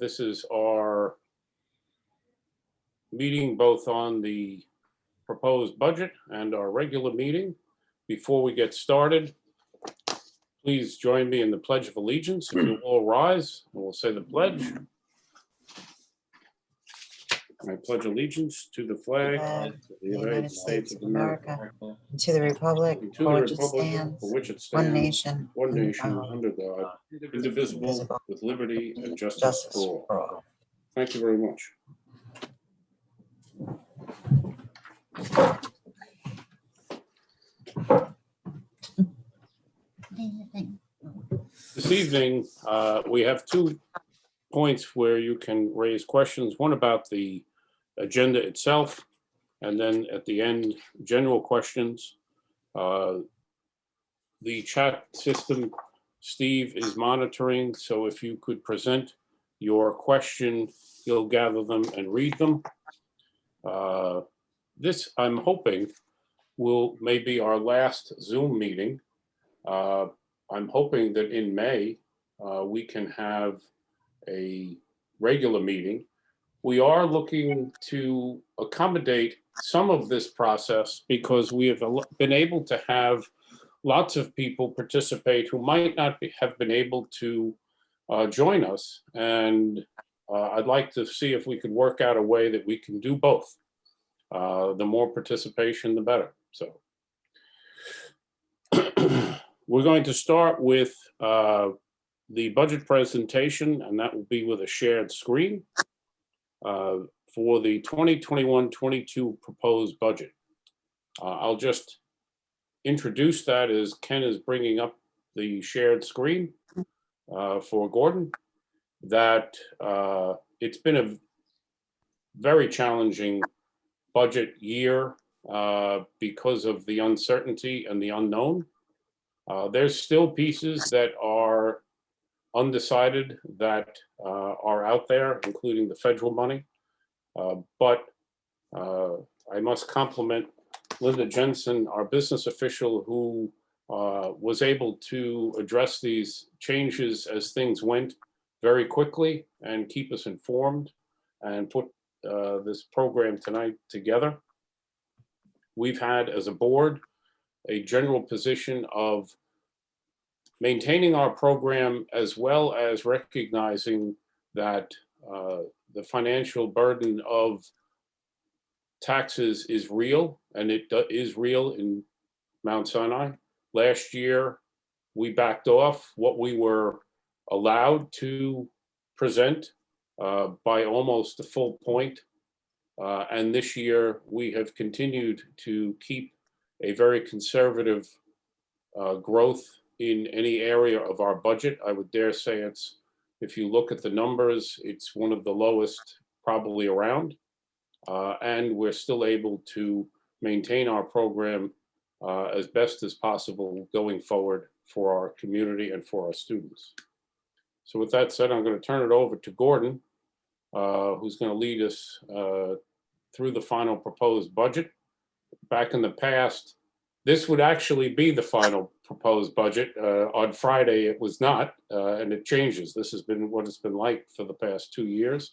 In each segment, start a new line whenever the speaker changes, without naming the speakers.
This is our meeting both on the proposed budget and our regular meeting. Before we get started, please join me in the Pledge of Allegiance. If you all rise, and we'll say the pledge. I pledge allegiance to the flag of
the United States of America, and to the republic
and
for which it stands, one nation,
under God, indivisible, with liberty and justice for all. Thank you very much. This evening, we have 2 points where you can raise questions. One about the agenda itself, and then at the end, general questions. The chat system, Steve is monitoring, so if you could present your question, he'll gather them and read them. This, I'm hoping, will maybe our last Zoom meeting. I'm hoping that in May, we can have a regular meeting. We are looking to accommodate some of this process because we have been able to have lots of people participate who might not have been able to join us. And I'd like to see if we could work out a way that we can do both. The more participation, the better. So we're going to start with the budget presentation, and that will be with a shared screen for the 2021-22 proposed budget. I'll just introduce that as Ken is bringing up the shared screen for Gordon, that it's been a very challenging budget year because of the uncertainty and the unknown. There's still pieces that are undecided that are out there, including the federal money. But I must compliment Linda Jensen, our business official, who was able to address these changes as things went very quickly and keep us informed and put this program tonight together. We've had, as a board, a general position of maintaining our program as well as recognizing that the financial burden of taxes is real, and it is real in Mount Sinai. Last year, we backed off what we were allowed to present by almost a full point. And this year, we have continued to keep a very conservative growth in any area of our budget. I would dare say it's, if you look at the numbers, it's one of the lowest probably around. And we're still able to maintain our program as best as possible going forward for our community and for our students. So with that said, I'm going to turn it over to Gordon, who's going to lead us through the final proposed budget. Back in the past, this would actually be the final proposed budget. On Friday, it was not, and it changes. This has been what it's been like for the past 2 years.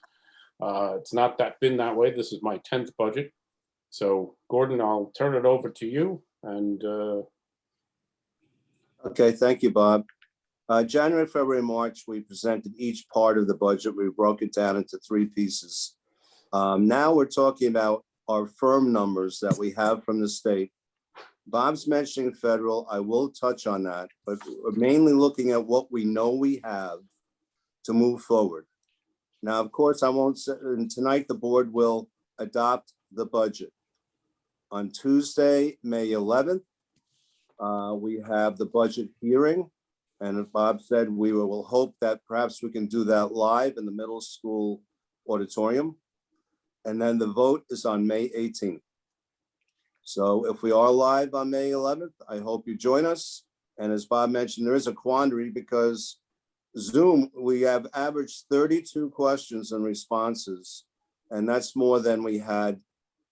It's not been that way. This is my 10th budget. So Gordon, I'll turn it over to you. And
okay, thank you, Bob. January, February, March, we presented each part of the budget. We broke it down into 3 pieces. Now we're talking about our firm numbers that we have from the state. Bob's mentioning federal. I will touch on that, but we're mainly looking at what we know we have to move forward. Now, of course, I won't say, and tonight the board will adopt the budget. On Tuesday, May 11th, we have the budget hearing. And as Bob said, we will hope that perhaps we can do that live in the middle school auditorium. And then the vote is on May 18th. So if we are live on May 11th, I hope you join us. And as Bob mentioned, there is a quandary because Zoom, we have averaged 32 questions and responses, and that's more than we had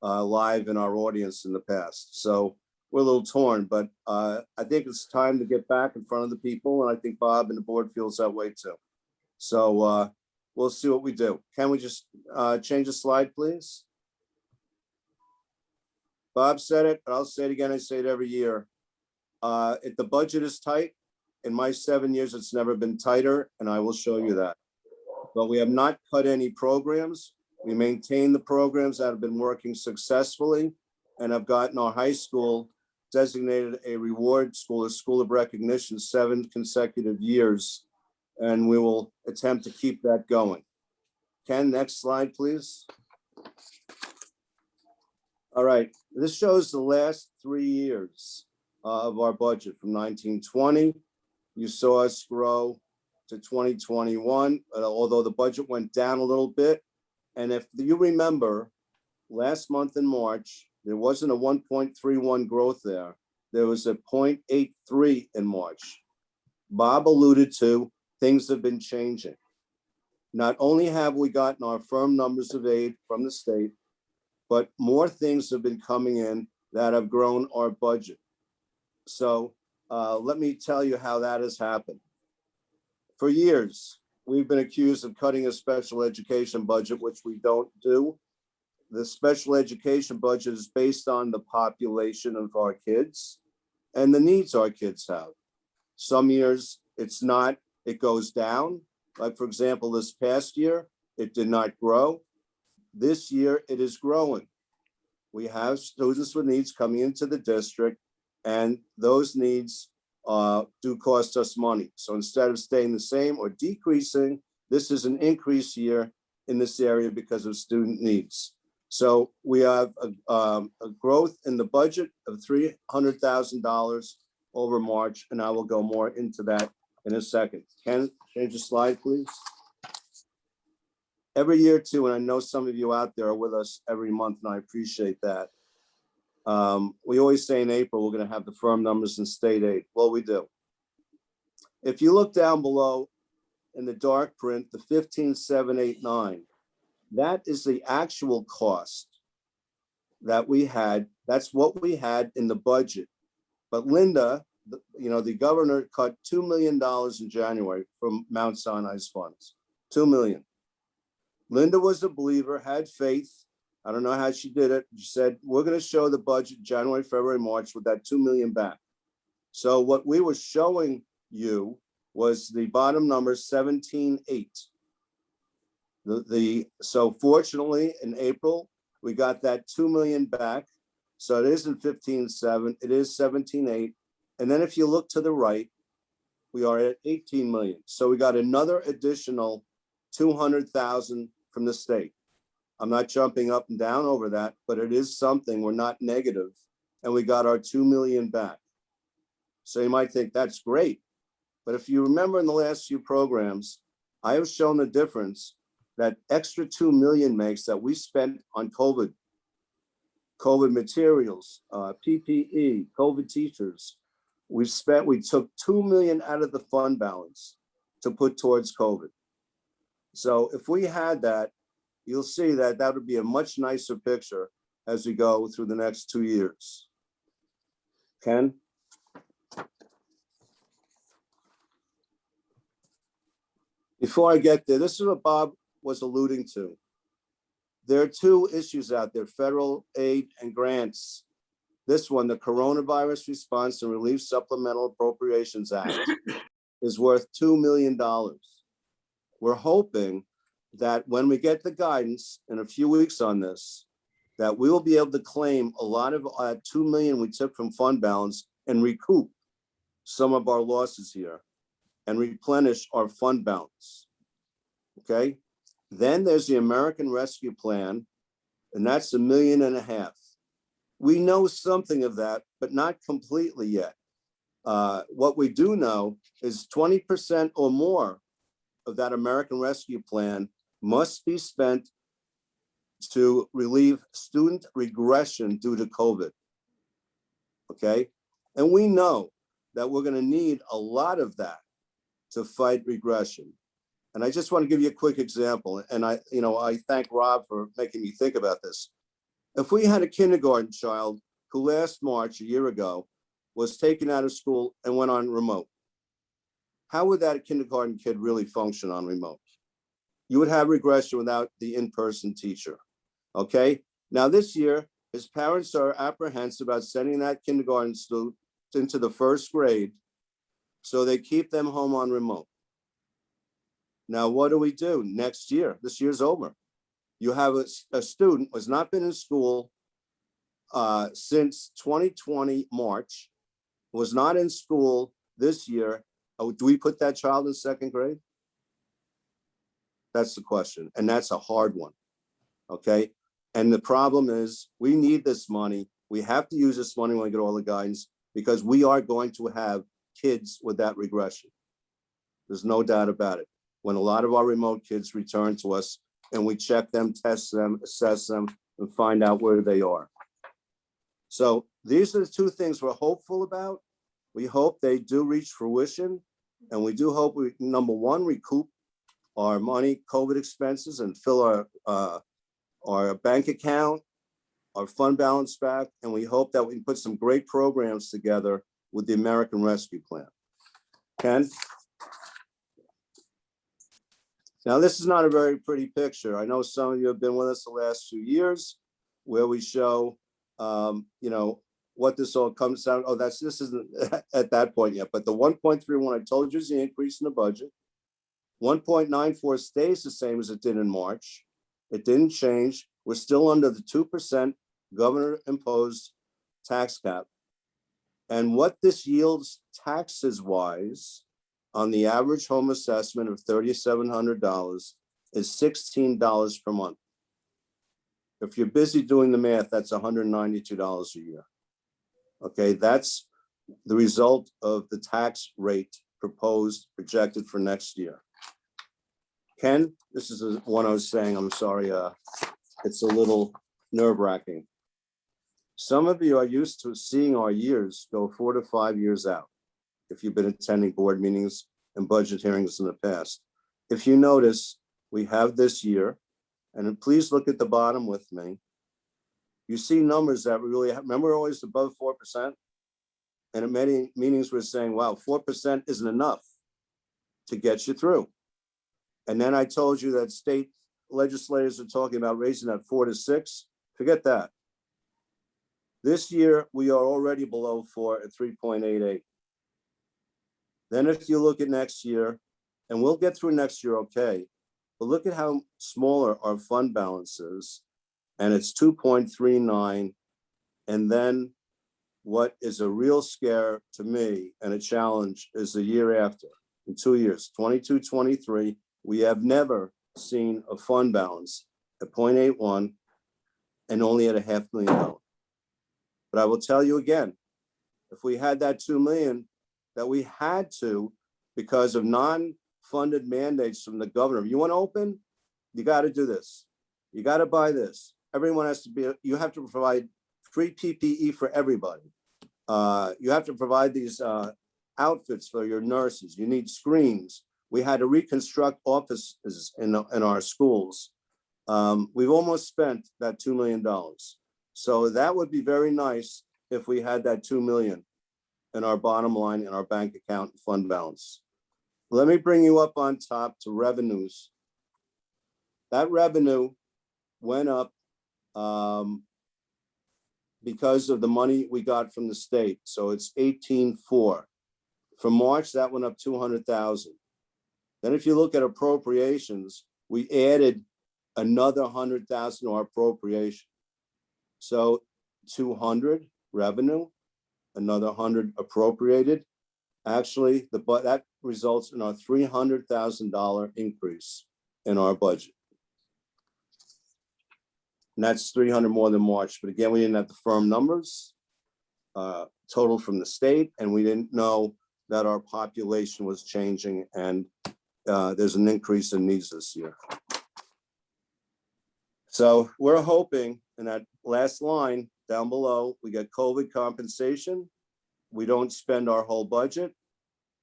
live in our audience in the past. So we're a little torn, but I think it's time to get back in front of the people, and I think Bob and the board feels that way too. So we'll see what we do. Can we just change the slide, please? Bob said it, but I'll say it again. I say it every year. If the budget is tight, in my 7 years, it's never been tighter, and I will show you that. But we have not cut any programs. We maintain the programs that have been working successfully and have gotten our high school designated a reward school, a school of recognition, 7 consecutive years. And we will attempt to keep that going. Ken, next slide, please. All right, this shows the last 3 years of our budget from 1920. You saw us grow to 2021, although the budget went down a little bit. And if you remember, last month in March, there wasn't a 1.31 growth there. There was a 0.83 in March. Bob alluded to things have been changing. Not only have we gotten our firm numbers of aid from the state, but more things have been coming in that have grown our budget. So let me tell you how that has happened. For years, we've been accused of cutting a special education budget, which we don't do. The special education budget is based on the population of our kids and the needs our kids have. Some years it's not, it goes down. Like for example, this past year, it did not grow. This year it is growing. We have students with needs coming into the district, and those needs do cost us money. So instead of staying the same or decreasing, this is an increase year in this area because of student needs. So we have a growth in the budget of $300,000 over March, and I will go more into that in a second. Can change the slide, please? Every year too, and I know some of you out there are with us every month, and I appreciate that. We always say in April, we're going to have the firm numbers in state aid. Well, we do. If you look down below in the dark print, the 15,789, that is the actual cost that we had. That's what we had in the budget. But Linda, the governor cut $2 million in January from Mount Sinai's funds, $2 million. Linda was a believer, had faith. I don't know how she did it. She said, we're going to show the budget January, February, March with that $2 million back. So what we were showing you was the bottom number 17.8. So fortunately in April, we got that $2 million back. So it isn't 15.7, it is 17.8. And then if you look to the right, we are at 18 million. So we got another additional 200,000 from the state. I'm not jumping up and down over that, but it is something. We're not negative, and we got our 2 million back. So you might think that's great. But if you remember in the last few programs, I have shown the difference that extra 2 million makes that we spent on COVID materials, PPE, COVID teachers. We took 2 million out of the fund balance to put towards COVID. So if we had that, you'll see that that would be a much nicer picture as we go through the next 2 years. Ken? Before I get there, this is what Bob was alluding to. There are 2 issues out there, federal aid and grants. This one, the Coronavirus Response and Relief Supplemental Appropriations Act, is worth $2 million. We're hoping that when we get the guidance in a few weeks on this, that we will be able to claim a lot of $2 million we took from fund balance and recoup some of our losses here and replenish our fund balance. Okay. Then there's the American Rescue Plan, and that's $1.5 million. We know something of that, but not completely yet. What we do know is 20% or more of that American Rescue Plan must be spent to relieve student regression due to COVID. Okay. And we know that we're going to need a lot of that to fight regression. And I just want to give you a quick example. And I thank Rob for making me think about this. If we had a kindergarten child who last March, a year ago, was taken out of school and went on remote, how would that kindergarten kid really function on remote? you would have regression without the in-person teacher. Okay. Now this year, his parents are apprehensive about sending that kindergarten student into the first grade, so they keep them home on remote. Now, what do we do next year? This year's over. You have a student who has not been in school since 2020 March, was not in school this year. Oh, do we put that child in second grade? That's the question, and that's a hard one. Okay. And the problem is we need this money. We have to use this money when we get all the guidance, because we are going to have kids with that regression. There's no doubt about it. When a lot of our remote kids return to us and we check them, test them, assess them, and find out where they are. So these are the two things we're hopeful about. We hope they do reach fruition. And we do hope we, number one, recoup our money, COVID expenses, and fill our bank account, our fund balance back. And we hope that we can put some great programs together with the American Rescue Plan. Ken? Now, this is not a very pretty picture. I know some of you have been with us the last few years, where we show, what this all comes out. Oh, this isn't at that point yet, but the 1.31 I told you is the increase in the budget. 1.94 stays the same as it did in March. It didn't change. We're still under the 2% governor imposed tax cap. And what this yields taxes wise on the average home assessment of $3,700 is $16 per month. If you're busy doing the math, that's $192 a year. Okay, that's the result of the tax rate proposed, projected for next year. Ken, this is the one I was saying, I'm sorry, it's a little nerve-wracking. Some of you are used to seeing our years go 4 to 5 years out, if you've been attending board meetings and budget hearings in the past. If you notice, we have this year, and please look at the bottom with me. You see numbers that we really have, remember always above 4%? And in many meetings we're saying, wow, 4% isn't enough to get you through. And then I told you that state legislators are talking about raising that 4 to 6. Forget that. This year, we are already below 4 at 3.88. Then if you look at next year, and we'll get through next year okay, but look at how smaller our fund balance is, and it's 2.39. And then what is a real scare to me and a challenge is the year after, in 2 years, 22, 23, we have never seen a fund balance at 0.81 and only at $500,000. But I will tell you again, if we had that 2 million that we had to, because of non-funded mandates from the governor, you want to open, you got to do this. You got to buy this. Everyone has to be, you have to provide free PPE for everybody. You have to provide these outfits for your nurses. You need screens. We had to reconstruct offices in our schools. We've almost spent that $2 million. So that would be very nice if we had that 2 million in our bottom line, in our bank account and fund balance. Let me bring you up on top to revenues. That revenue went up because of the money we got from the state. So it's 18.4. From March, that went up 200,000. Then if you look at appropriations, we added another 100,000 to our appropriation. So 200 revenue, another 100 appropriated. Actually, that results in a $300,000 increase in our budget. And that's 300 more than March. But again, we didn't have the firm numbers total from the state, and we didn't know that our population was changing, and there's an increase in needs this year. So we're hoping in that last line down below, we get COVID compensation. We don't spend our whole budget,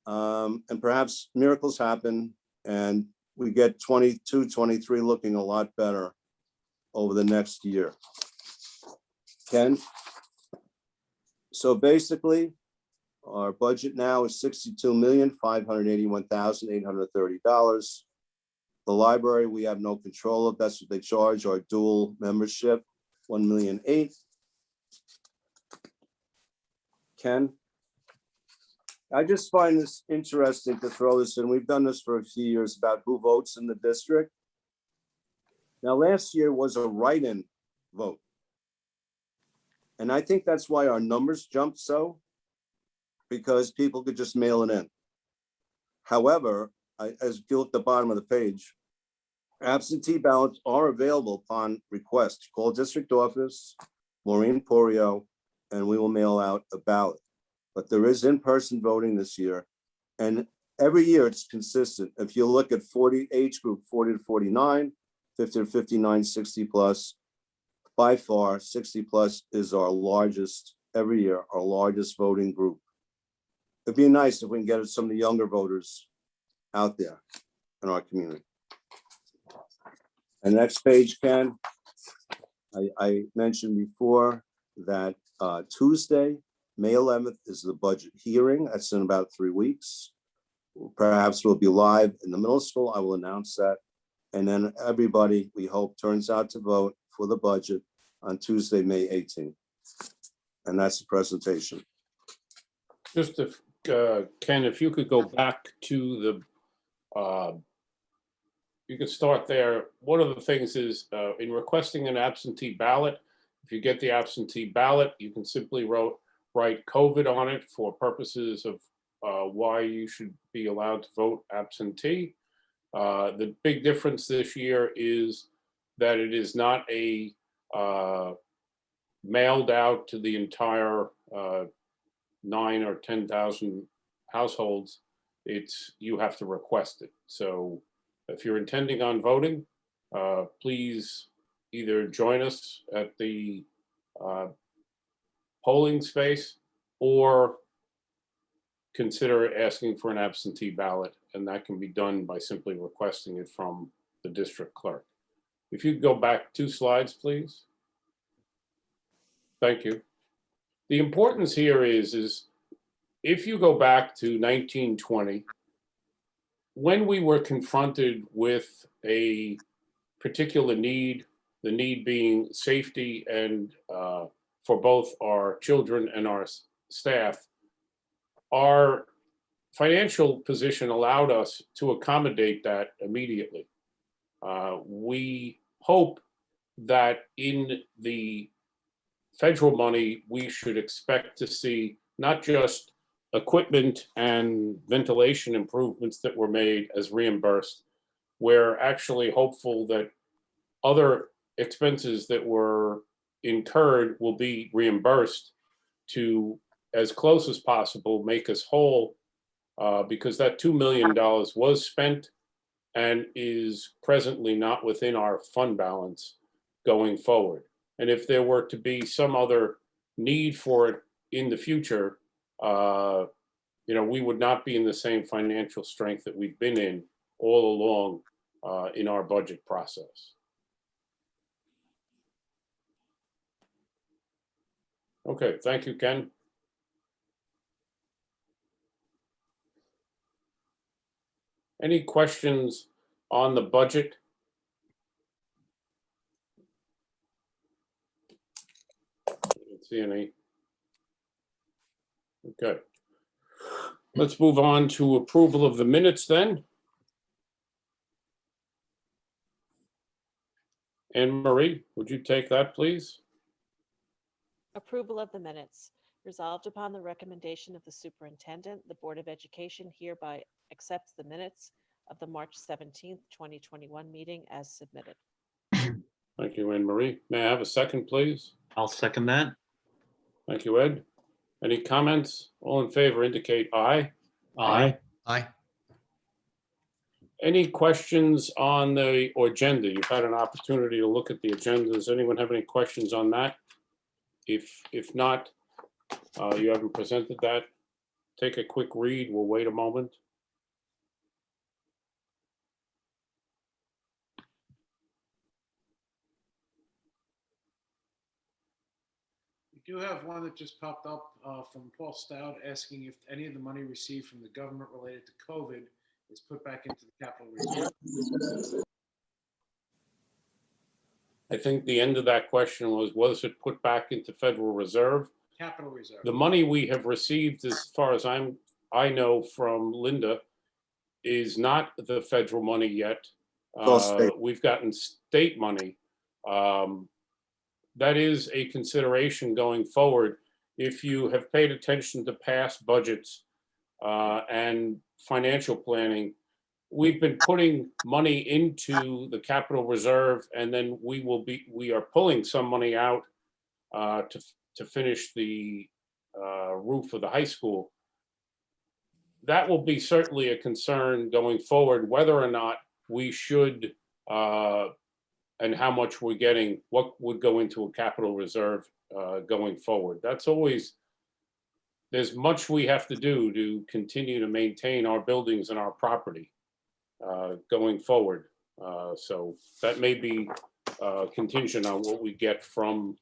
and perhaps miracles happen and we get 22, 23 looking a lot better over the next year. Ken? So basically, our budget now is $62,581,830. The library, we have no control of. That's what they charge, our dual membership, 1,000,008. Ken? I just find this interesting to throw this in. We've done this for a few years about who votes in the district. Now, last year was a write-in vote. And I think that's why our numbers jumped so, because people could just mail it in. However, as you look at the bottom of the page, absentee ballots are available upon request. Call district office, Maureen Porio, and we will mail out a ballot. But there is in-person voting this year. And every year it's consistent. If you look at 40 age group, 40 to 49, 50 to 59, 60 plus, by far 60 plus is our largest, every year, our largest voting group. It'd be nice if we can get some of the younger voters out there in our community. And next page, Ken, I mentioned before that Tuesday, May 11th is the budget hearing. That's in about 3 weeks. Perhaps we'll be live in the middle school. I will announce that. And then everybody, we hope, turns out to vote for the budget on Tuesday, May 18th. And that's the presentation.
Just if, Ken, if you could go back to the, you could start there. One of the things is in requesting an absentee ballot, if you get the absentee ballot, you can simply write COVID on it for purposes of why you should be allowed to vote absentee. The big difference this year is that it is not a mailed out to the entire 9 or 10,000 households. It's, you have to request it. So if you're intending on voting, please either join us at the polling space or consider asking for an absentee ballot, and that can be done by simply requesting it from the district clerk. If you could go back 2 slides, please. Thank you. The importance here is if you go back to 1920, when we were confronted with a particular need, the need being safety and for both our children and our staff, our financial position allowed us to accommodate that immediately. We hope that in the federal money, we should expect to see not just equipment and ventilation improvements that were made as reimbursed. We're actually hopeful that other expenses that were incurred will be reimbursed to, as close as possible, make us whole, because that $2 million was spent and is presently not within our fund balance going forward. And if there were to be some other need for it in the future, you know, we would not be in the same financial strength that we've been in all along in our budget process. Okay, thank you, Ken. Any questions on the budget? I don't see any. Okay. Let's move on to approval of the minutes then. Anne Marie, would you take that, please?
Approval of the minutes. Resolved upon the recommendation of the superintendent, the Board of Education hereby accepts the minutes of the March 17th, 2021 meeting as submitted.
Thank you, Anne Marie. May I have a second, please?
I'll second that.
Thank you, Ed. Any comments? All in favor indicate aye.
Aye.
Aye.
Any questions on the agenda? You've had an opportunity to look at the agenda. Does anyone have any questions on that? If not, you haven't presented that. Take a quick read. We'll wait a moment.
We do have one that just popped up from Paul Stout asking if any of the money received from the government related to COVID is put back into the capital reserve.
I think the end of that question was it put back into Federal Reserve?
Capital reserve.
The money we have received, as far as I know from Linda, is not the federal money yet.
all state.
We've gotten state money. That is a consideration going forward. If you have paid attention to past budgets and financial planning, we've been putting money into the capital reserve, and then we are pulling some money out to finish the roof of the high school. That will be certainly a concern going forward, whether or not we should and how much we're getting, what would go into a capital reserve going forward. That's always, there's much we have to do to continue to maintain our buildings and our property going forward. So that may be contingent on what we get from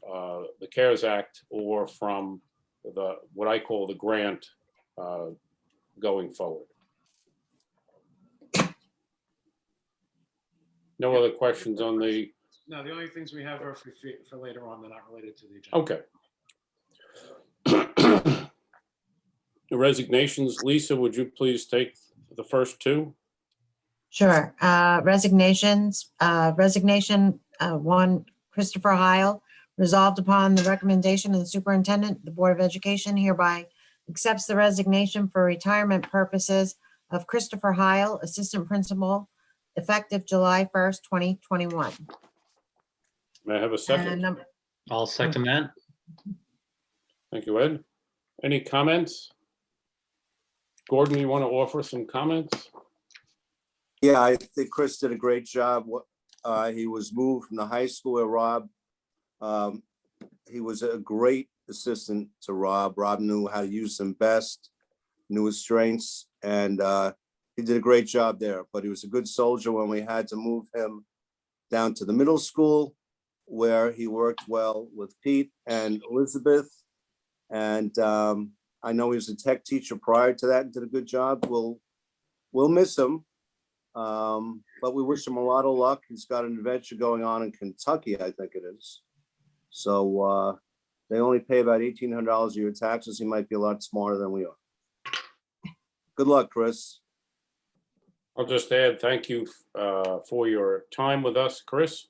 the CARES Act or from what I call the grant going forward. No other questions on the,
No, the only things we have are for later on. They're not related to the agenda.
okay. The resignations, Lisa, would you please take the first two?
Sure. Resignations, resignation, one, Christopher Heil, resolved upon the recommendation of the superintendent, the Board of Education hereby accepts the resignation for retirement purposes of Christopher Heil, assistant principal, effective July 1st, 2021.
May I have a
And
second?
number,
I'll second that.
Thank you, Ed. Any comments? Gordon, you want to offer some comments?
Yeah, I think Chris did a great job. He was moved from the high school where Rob, he was a great assistant to Rob. Rob knew how to use him best, knew his strengths, and he did a great job there. But he was a good soldier when we had to move him down to the middle school, where he worked well with Pete and Elizabeth. And I know he was a tech teacher prior to that and did a good job. We'll miss him. But we wish him a lot of luck. He's got an adventure going on in Kentucky, I think it is. So they only pay about $1,800 a year taxes. He might be a lot smarter than we are. Good luck, Chris.
I'll just add, thank you for your time with us, Chris.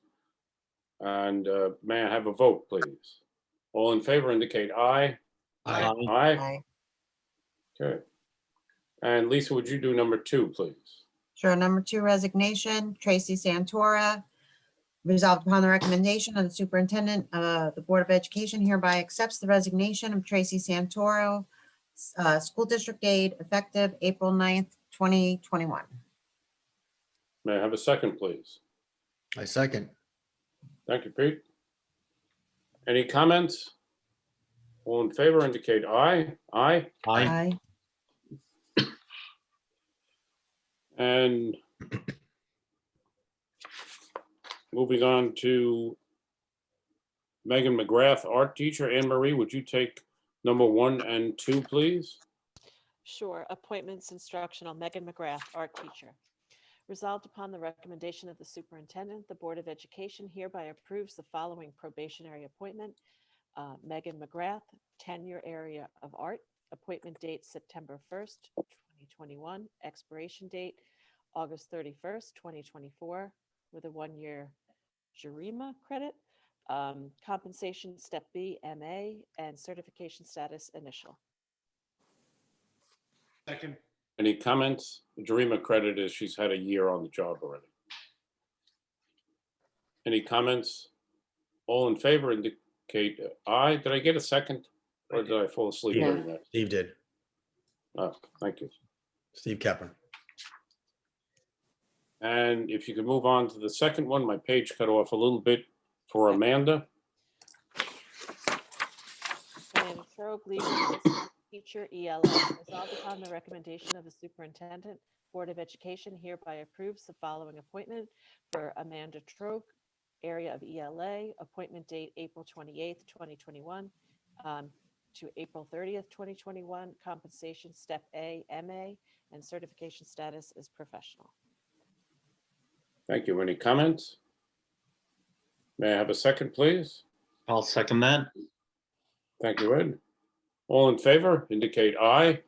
And may I have a vote, please? All in favor indicate aye.
Aye.
Aye.
aye.
Okay. And Lisa, would you do number two, please?
Sure. Number two, resignation, Tracy Santora, resolved upon the recommendation of the superintendent, the Board of Education hereby accepts the resignation of Tracy Santoro, school district aide, effective April 9th, 2021.
May I have a second, please?
I second.
Thank you, Pete. Any comments? All in favor indicate aye. Aye.
Aye.
And moving on to Megan McGrath, art teacher. Anne Marie, would you take number 1 and 2, please?
Sure. Appointments instructional, Megan McGrath, art teacher. Resolved upon the recommendation of the superintendent, the Board of Education hereby approves the following probationary appointment. Megan McGrath, tenure area of art, appointment date September 1st, 2021, expiration date August 31st, 2024, with a 1-year JURIMA credit, compensation step B, MA, and certification status initial.
Second.
Any comments? Jarima credit is she's had a year on the job already. Any comments? All in favor indicate aye. Did I get a second? Or did I fall asleep
Yeah.
during that?
Steve did.
Oh, thank you.
Steve Kepler.
And if you could move on to the second one, my page cut off a little bit for Amanda.
Amanda Trogue, legal assistant teacher, ELA. Resolved upon the recommendation of the superintendent, Board of Education hereby approves the following appointment for Amanda Trogue, area of ELA, appointment date April 28th, 2021. to April 30th, 2021. Compensation Step A, MA, and certification status is professional.
Thank you. Any comments? May I have a second, please?
I'll second that.
Thank you, Ed. All in favor, indicate aye.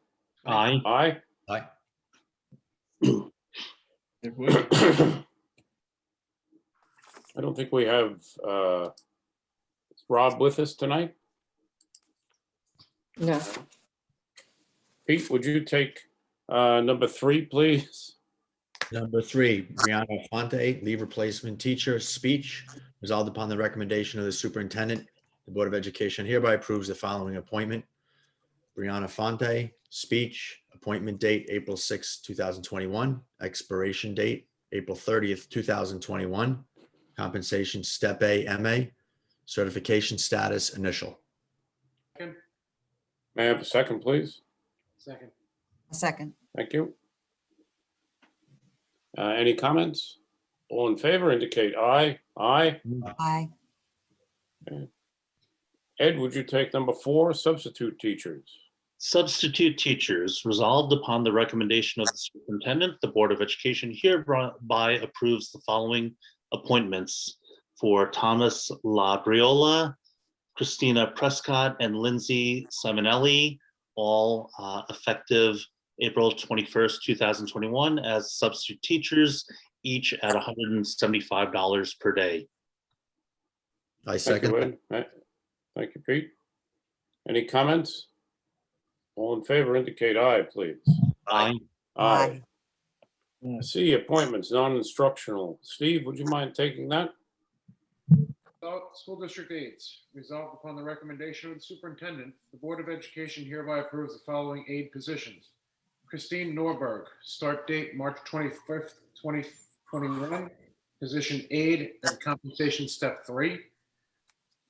Aye.
Aye.
Aye.
I don't think we have Rob with us tonight.
No.
Pete, would you take number 3, please?
Number 3, Brianna Fonte, leave replacement teacher, speech. Resolved upon the recommendation of the superintendent, the Board of Education hereby approves the following appointment. Brianna Fonte, speech, appointment date April 6, 2021, expiration date April 30th, 2021. Compensation Step A, MA, certification status initial.
Second.
May I have a second, please?
Second.
Second.
Thank you. Any comments? All in favor, indicate aye. Aye.
Aye.
Ed, would you take number 4, substitute teachers?
Substitute teachers, resolved upon the recommendation of the superintendent, the Board of Education hereby approves the following appointments for Thomas Labriola, Christina Prescott, and Lindsay Simonelli, all effective April 21st, 2021, as substitute teachers, each at $175 per day.
I
Thank
second.
you, Ed. Thank you, Pete. Any comments? All in favor, indicate aye, please.
Aye.
Aye. C, appointments, non-instructional. Steve, would you mind taking that?
School District aides, resolved upon the recommendation of the superintendent, the Board of Education hereby approves the following aide positions. Christine Norberg, start date March 25th, 2021, position aide at compensation step 3.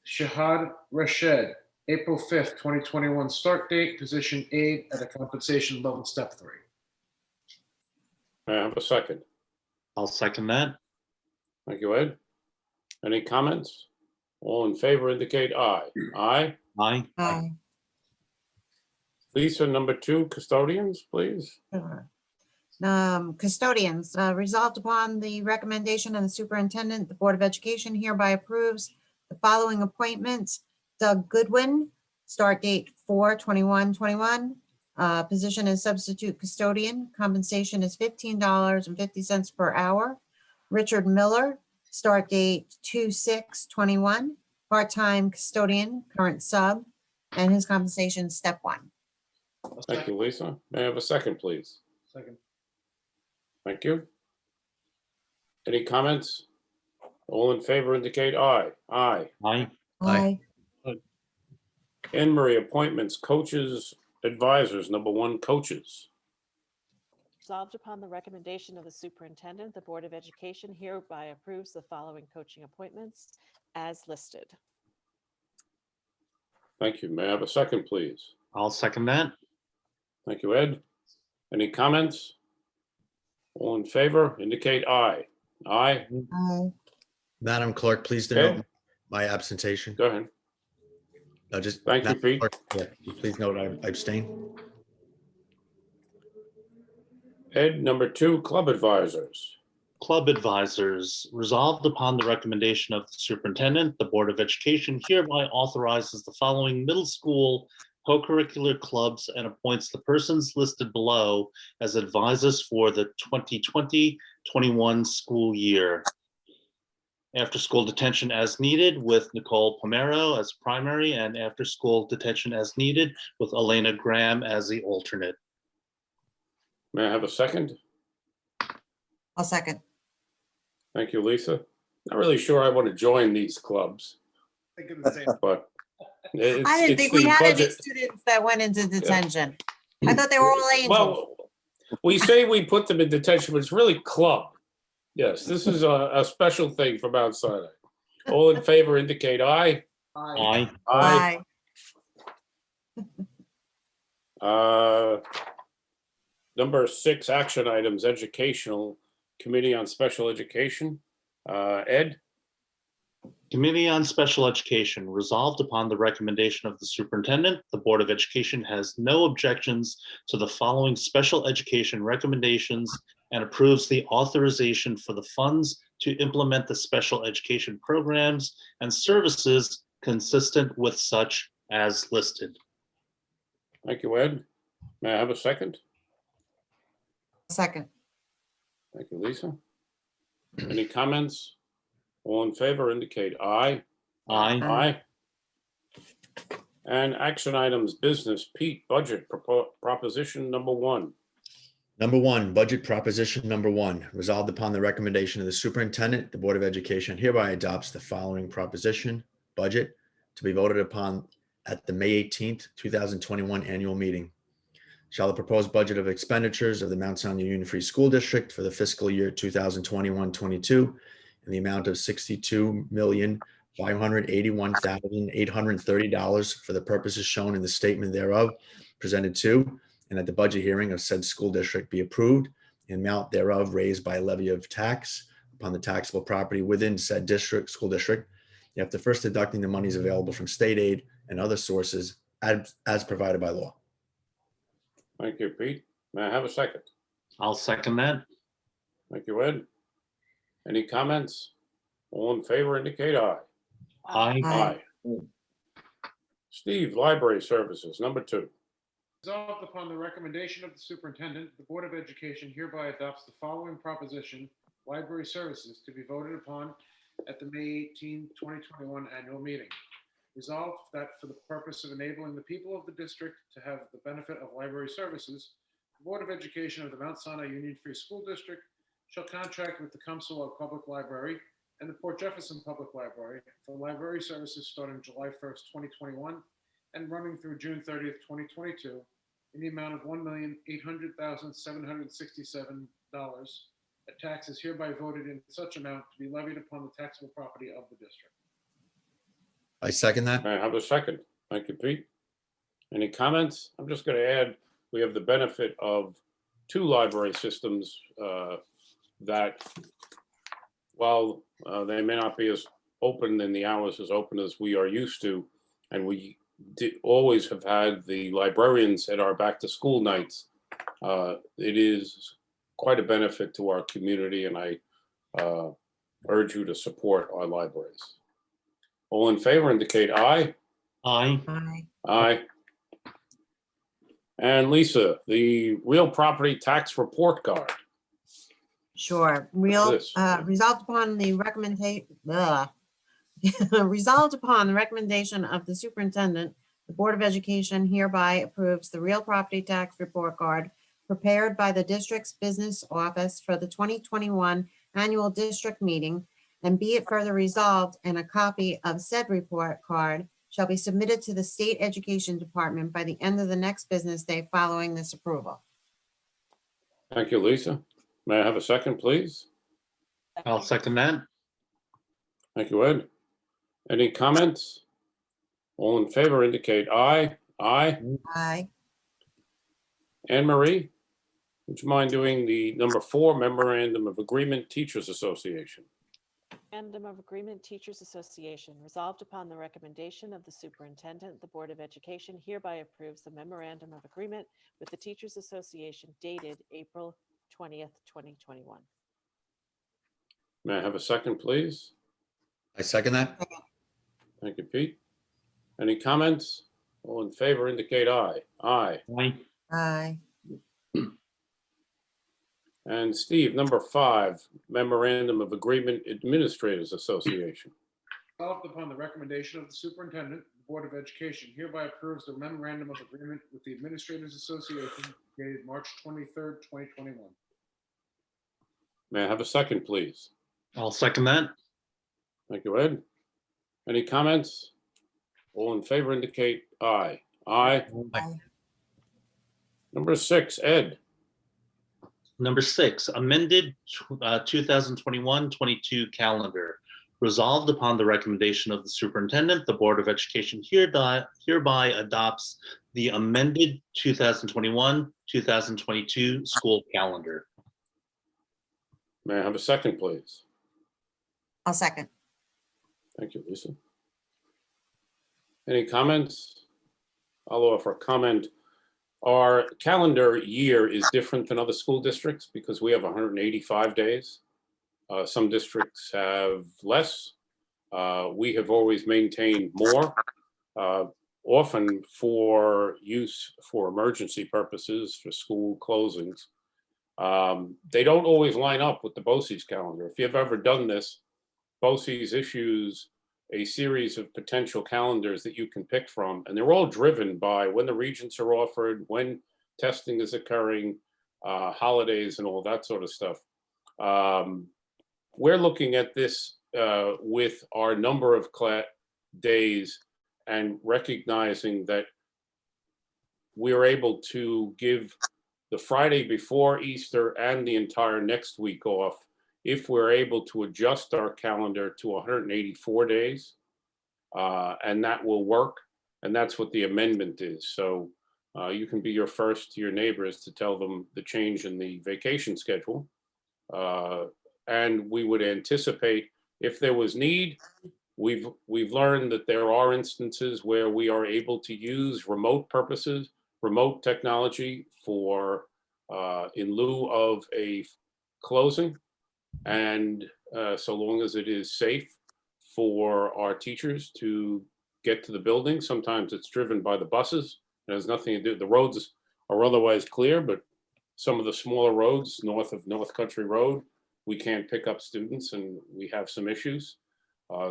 Shahad Rashed, April 5th, 2021, start date, position aide at a compensation level step 3.
May I have a second?
I'll second that.
Thank you, Ed. Any comments? All in favor, indicate aye. Aye.
Aye.
Aye.
Lisa, number 2, custodians, please.
Sure. Custodians, resolved upon the recommendation of the superintendent, the Board of Education hereby approves the following appointments. Doug Goodwin, start date 4/21/21. Position is substitute custodian. Compensation is $15.50 per hour. Richard Miller, start date 2/6/21. Part-time custodian, current sub, and his compensation step 1.
Thank you, Lisa. May I have a second, please?
Second.
Thank you. Any comments? All in favor, indicate aye. Aye.
Aye.
Aye.
Anne Marie, appointments, coaches, advisors. Number 1, coaches.
Resolved upon the recommendation of the superintendent, the Board of Education hereby approves the following coaching appointments as listed.
Thank you. May I have a second, please?
I'll second that.
Thank you, Ed. Any comments? All in favor, indicate aye. Aye.
Aye.
Madam Clerk, please
Okay.
denote my absentation.
Go ahead.
Just
Thank you,
Madam
Pete.
Clerk, yeah, please note I abstain.
Ed, number 2, club advisors.
Club advisors, resolved upon the recommendation of the superintendent, the Board of Education hereby authorizes the following middle school co-curricular clubs and appoints the persons listed below as advisors for the 2020-21 school year. After-school detention as needed with Nicole Pomero as primary, and after-school detention as needed with Elena Graham as the alternate.
May I have a second?
I'll second.
Thank you, Lisa. Not really sure I want to join these clubs,
Think of the same.
but it's,
I didn't
it's
think we
the
had any
budget.
students that went into detention. I thought they were all angels.
Well, we say we put them in detention, but it's really club. Yes, this is a special thing from Mount Sinai. All in favor, indicate aye.
Aye.
Aye. Number 6, action items, educational committee on special education. Ed,
Committee on Special Education resolved upon the recommendation of the superintendent, the Board of Education has no objections to the following special education recommendations and approves the authorization for the funds to implement the special education programs and services consistent with such as listed.
Thank you, Ed. May I have a second?
Second.
Thank you, Lisa. Any comments? All in favor indicate aye.
Aye.
Aye. And action items, business, Pete, budget proposition number 1.
Number 1, budget proposition number 1, resolved upon the recommendation of the superintendent, the Board of Education hereby adopts the following proposition, budget, to be voted upon at the May 18th, 2021 annual meeting. Shall the proposed budget of expenditures of the Mount Sinai Union Free School District for the fiscal year 2021-22 in the amount of $62,581,830 for the purposes shown in the statement thereof presented to and at the budget hearing of said school district be approved, the amount thereof raised by levy of tax upon the taxable property within said school district, after first deducting the monies available from state aid and other sources as provided by law.
Thank you, Pete. May I have a second?
I'll second that.
Thank you, Ed. Any comments? All in favor indicate aye.
Aye.
Aye.
Steve, library services, number 2.
Resolved upon the recommendation of the superintendent, the Board of Education hereby adopts the following proposition, library services, to be voted upon at the May 18, 2021 annual meeting. Resolved that for the purpose of enabling the people of the district to have the benefit of library services, the Board of Education of the Mount Sinai Union Free School District shall contract with the Council of Public Library and the Port Jefferson Public Library for library services starting July 1st, 2021 and running through June 30th, 2022 in the amount of $1,800,767. A tax is hereby voted in such amount to be levied upon the taxable property of the district.
I second that.
May I have a second? Thank you, Pete. Any comments? I'm just going to add, we have the benefit of 2 library systems that, while they may not be as open in the hours as open as we are used to, and we always have had the librarians at our back to school nights, it is quite a benefit to our community, and I urge you to support our libraries. All in favor indicate aye.
Aye.
Aye.
Aye. And Lisa, the real property tax report card.
Sure.
this?
Resolved upon the resolved upon the recommendation of the superintendent, the Board of Education hereby approves the real property tax report card prepared by the district's business office for the 2021 annual district meeting, and be it further resolved, and a copy of said report card shall be submitted to the State Education Department by the end of the next business day following this approval.
Thank you, Lisa. May I have a second, please?
I'll second that.
Thank you, Ed. Any comments? All in favor indicate aye. Aye.
Aye.
Anne Marie, would you mind doing the number 4 memorandum of agreement, Teachers Association?
Memorandum of Agreement, Teachers Association. Resolved upon the recommendation of the superintendent, the Board of Education hereby approves the memorandum of agreement with the Teachers Association dated April 20th, 2021.
May I have a second, please?
I second that.
Thank you, Pete. Any comments? All in favor indicate aye. Aye.
Aye.
Aye.
And Steve, number 5, memorandum of agreement, Administrators Association.
Resolved upon the recommendation of the superintendent, the Board of Education hereby approves the memorandum of agreement with the Administrators Association dated March 23rd, 2021.
May I have a second, please?
I'll second that.
Thank you, Ed. Any comments? All in favor indicate aye. Aye.
Aye.
Number 6, Ed.
Number 6, amended 2021-22 calendar. Resolved upon the recommendation of the superintendent, the Board of Education hereby adopts the amended 2021-2022 school calendar.
May I have a second, please?
I'll second.
Thank you, Lisa. Any comments? I'll offer a comment. Our calendar year is different than other school districts because we have 185 days. Some districts have less. We have always maintained more, often for use for emergency purposes, for school closings. They don't always line up with the BOCES calendar. If you've ever done this, BOCES issues a series of potential calendars that you can pick from, and they're all driven by when the regents are offered, when testing is occurring, holidays and all that sort of stuff. We're looking at this with our number of days and recognizing that we are able to give the Friday before Easter and the entire next week off if we're able to adjust our calendar to 184 days, and that will work. And that's what the amendment is. So you can be your first to your neighbors to tell them the change in the vacation schedule. And we would anticipate if there was need, we've learned that there are instances where we are able to use remote purposes, remote technology for in lieu of a closing. And so long as it is safe for our teachers to get to the building, sometimes it's driven by the buses. It has nothing to do, the roads are otherwise clear, but some of the smaller roads north of North Country Road, we can't pick up students and we have some issues.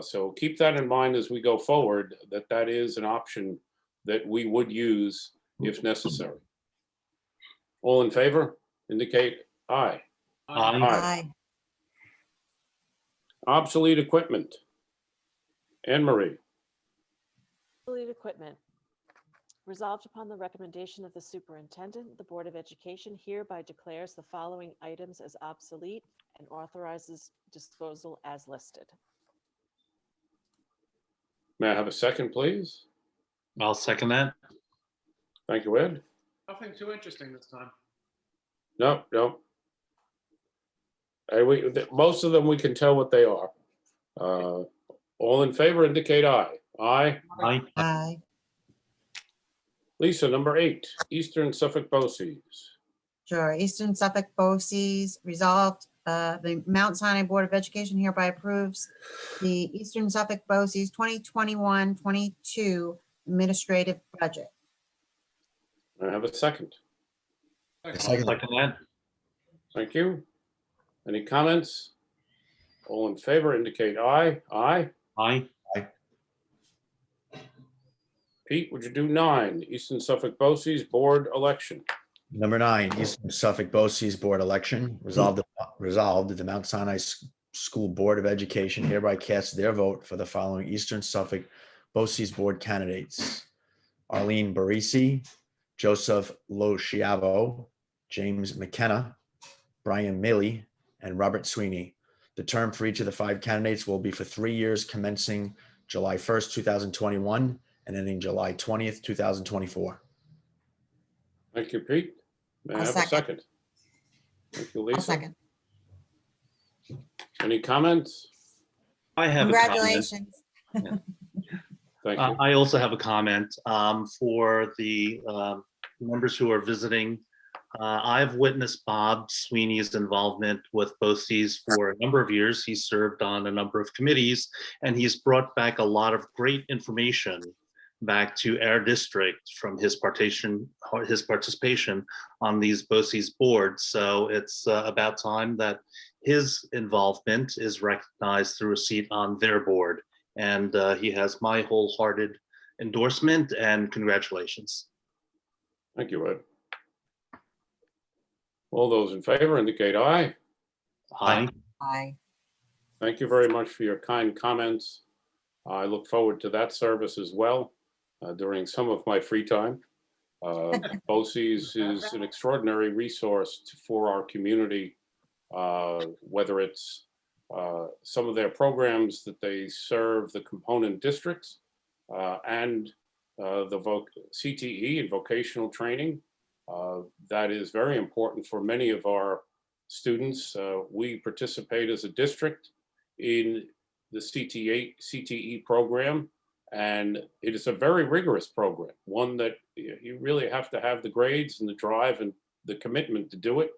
So keep that in mind as we go forward, that that is an option that we would use if necessary. All in favor, indicate aye.
Aye.
Aye.
Obsolete equipment. Anne Marie.
Obsolete equipment. Resolved upon the recommendation of the superintendent, the Board of Education hereby declares the following items as obsolete and authorizes disposal as listed.
May I have a second, please?
I'll second that.
Thank you, Ed.
Nothing too interesting this time.
No. Most of them we can tell what they are. All in favor indicate aye. Aye.
Aye.
Aye.
Lisa, number 8, Eastern Suffolk BOCES.
Sure. Eastern Suffolk BOCES resolved, the Mount Sinai Board of Education hereby approves the Eastern Suffolk BOCES 2021-22 administrative budget.
May I have a second?
Second that.
Thank you. Any comments? All in favor indicate aye. Aye.
Aye.
Pete, would you do 9, Eastern Suffolk BOCES Board election?
Number 9, Eastern Suffolk BOCES Board election. Resolved that the Mount Sinai School Board of Education hereby casts their vote for the following Eastern Suffolk BOCES Board candidates: Arlene Barisi, Joseph Losciavo, James McKenna, Brian Milley, and Robert Sweeney. The term for each of the 5 candidates will be for 3 years commencing July 1st, 2021 and ending July 20th, 2024.
Thank you, Pete. May I
I'll
have a
second.
second? Thank you, Lisa.
I'll second.
Any comments?
I have a comment.
Congratulations.
Thank you.
I also have a comment for the members who are visiting. I've witnessed Bob Sweeney's involvement with BOCES for a number of years. He served on a number of committees, and he's brought back a lot of great information back to our district from his participation on these BOCES boards. So it's about time that his involvement is recognized through a seat on their board. And he has my wholehearted endorsement and congratulations.
Thank you, Ed. All those in favor indicate aye.
Aye.
Aye.
Thank you very much for your kind comments. I look forward to that service as well during some of my free time. BOCES is an extraordinary resource for our community, whether it's some of their programs that they serve the component districts and the CTE and vocational training. That is very important for many of our students. We participate as a district in the CTE program, and it is a very rigorous program, one that you really have to have the grades and the drive and the commitment to do it.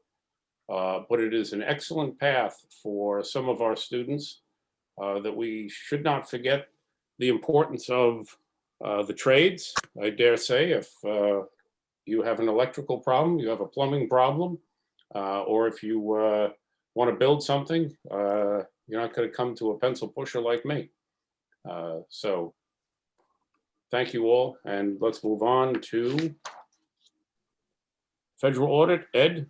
But it is an excellent path for some of our students that we should not forget the importance of the trades. I dare say if you have an electrical problem, you have a plumbing problem, or if you want to build something, you're not going to come to a pencil pusher like me. So thank you all, and let's move on to federal audit. Ed?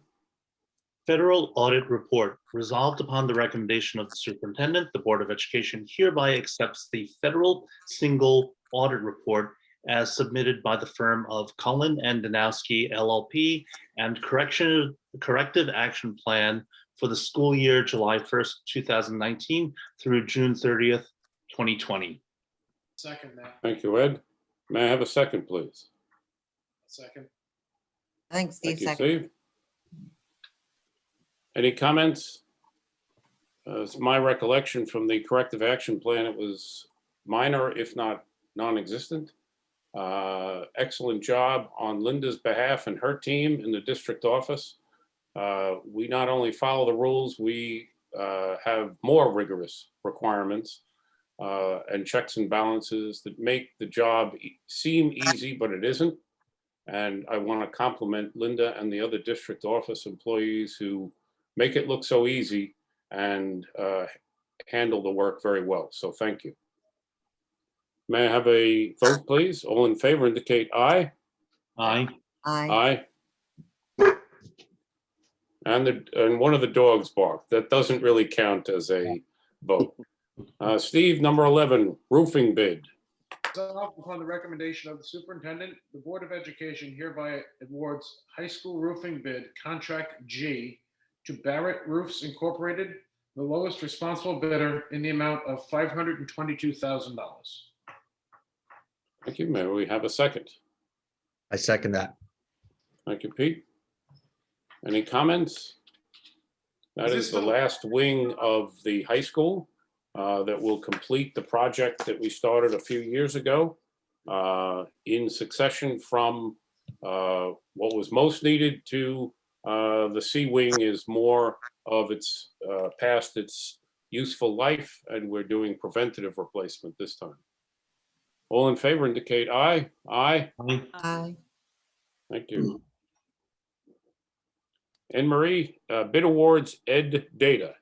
Federal Audit Report. Resolved upon the recommendation of the superintendent, the Board of Education hereby accepts the federal single audit report as submitted by the firm of Cullen and Danowski LLP and corrective action plan for the school year July 1st, 2019 through June 30th, 2020.
Second that.
Thank you, Ed. May I have a second, please?
Second.
I think Steve
Thank you,
seconded.
Steve. Any comments? It's my recollection from the corrective action plan, it was minor, if not non-existent. Excellent job on Linda's behalf and her team in the district office. We not only follow the rules, we have more rigorous requirements and checks and balances that make the job seem easy, but it isn't. And I want to compliment Linda and the other district office employees who make it look so easy and handle the work very well. So thank you. May I have a vote, please? All in favor indicate aye.
Aye.
Aye.
Aye. And one of the dogs barked. That doesn't really count as a vote. Steve, number 11, roofing bid.
Resolved upon the recommendation of the superintendent, the Board of Education hereby awards high school roofing bid contract G to Barrett Roofs Incorporated, the lowest responsible bidder, in the amount of $522,000.
Thank you. May we have a second?
I second that.
Thank you, Pete. Any comments? That
Is
is
this
the
the-
last wing of the high school that will complete the project that we started a few years ago in succession from what was most needed to the C wing is more of its past its useful life, and we're doing preventative replacement this time. All in favor indicate aye. Aye.
Aye.
Aye.
Thank you. Anne Marie, bid awards, Ed Data,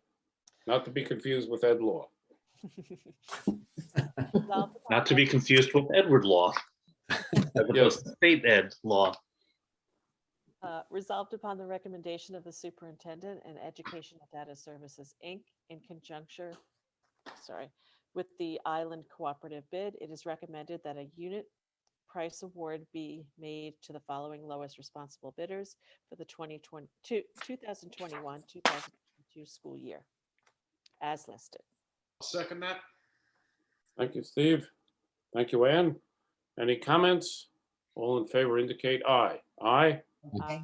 not to be confused with Ed Law.
Resolved upon
Not to be confused with Edward Law. As opposed to State Ed Law.
Resolved upon the recommendation of the superintendent and Educational Data Services, Inc. in conjunction, with the Island Cooperative bid, it is recommended that a unit price award be made to the following lowest responsible bidders for the 2021-2022 school year, as listed.
Second that.
Thank you, Steve. Thank you, Ann. Any comments? All in favor indicate aye. Aye.
Aye.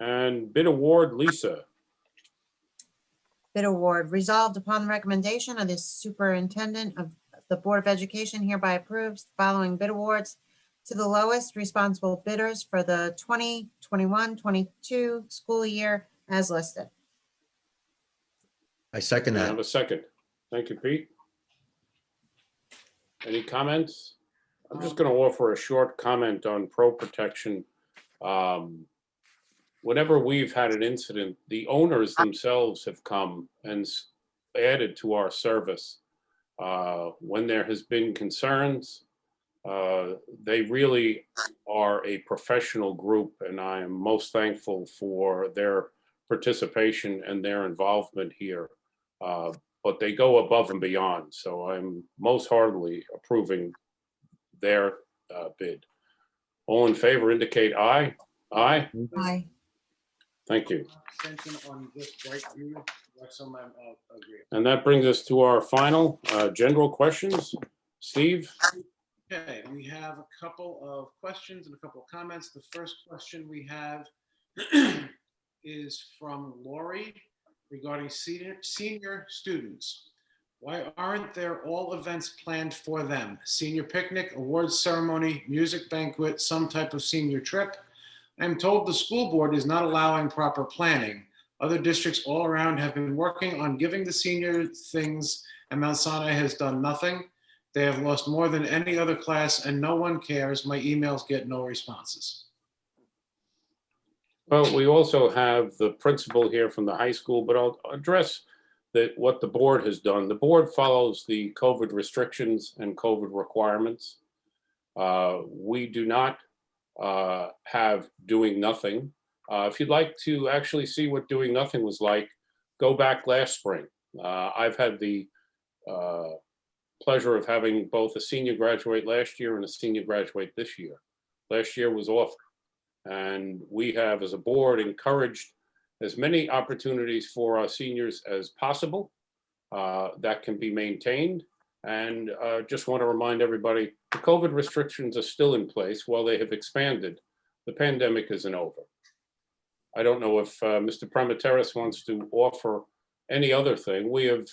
And bid award, Lisa.
Bid award resolved upon the recommendation of the superintendent of the Board of Education hereby approves the following bid awards to the lowest responsible bidders for the 2021-22 school year as listed.
I second
May I have
that.
a second? Thank you, Pete. Any comments? I'm just going to offer a short comment on pro protection. Whenever we've had an incident, the owners themselves have come and added to our service. When there has been concerns, they really are a professional group, and I am most thankful for their participation and their involvement here. But they go above and beyond, so I'm most heartily approving their bid. All in favor indicate aye. Aye.
Aye.
Thank you.
Extension on this right view, some agree.
And that brings us to our final general questions. Steve?
Okay, we have a couple of questions and a couple of comments. The first question we have is from Lori. regarding senior students. Why aren't there all events planned for them? Senior picnic, awards ceremony, music banquet, some type of senior trip? I'm told the school board is not allowing proper planning. Other districts all around have been working on giving the senior things, and Mount Sinai has done nothing. They have lost more than any other class, and no one cares. My emails get no responses.
Well, we also have the principal here from the high school, but I'll address what the board has done. The board follows the COVID restrictions and COVID requirements. We do not have doing nothing. If you'd like to actually see what doing nothing was like, go back last spring. I've had the pleasure of having both a senior graduate last year and a senior graduate this year. Last year was awful. And we have, as a board, encouraged as many opportunities for our seniors as possible that can be maintained. And just want to remind everybody, the COVID restrictions are still in place. While they have expanded, the pandemic isn't over. I don't know if Mr. Premateris wants to offer any other thing. We have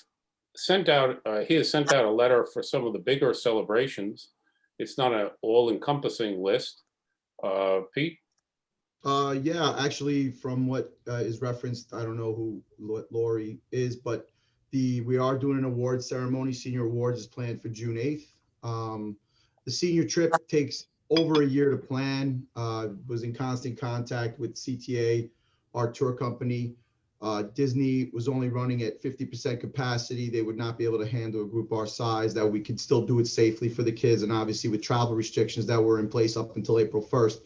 sent out, he has sent out a letter for some of the bigger celebrations. It's not an all-encompassing list. Pete?
Yeah, actually, from what is referenced, I don't know who Lori is, but we are doing an awards ceremony. Senior awards is planned for June 8th. The senior trip takes over a year to plan. Was in constant contact with CTA, our tour company. Disney was only running at 50% capacity. They would not be able to handle a group our size, that we could still do it safely for the kids. And obviously with travel restrictions that were in place up until April 1st,